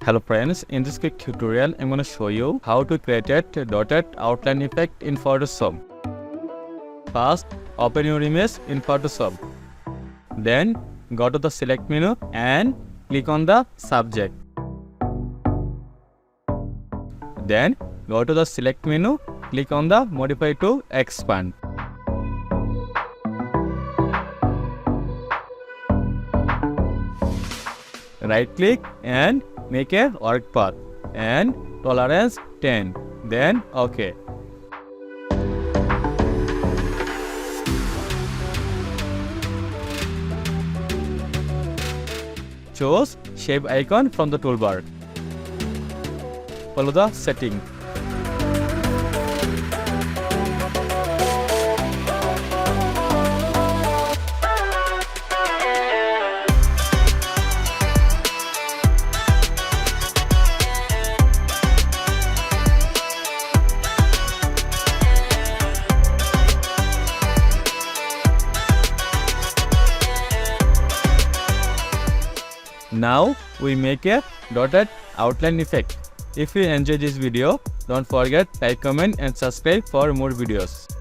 Hello friends, in this quick tutorial I'm going to show you how to create a dotted outline effect in Photoshop. First, open your image in Photoshop. Then go to the select menu and click on the subject. Then go to the select menu, click on the modify to expand. Right click and make a work path and tolerance 10. Then OK. Choose shape icon from the toolbar. Follow the setting. Now we make a dotted outline effect. If you enjoyed this video, don't forget like, comment and subscribe for more videos.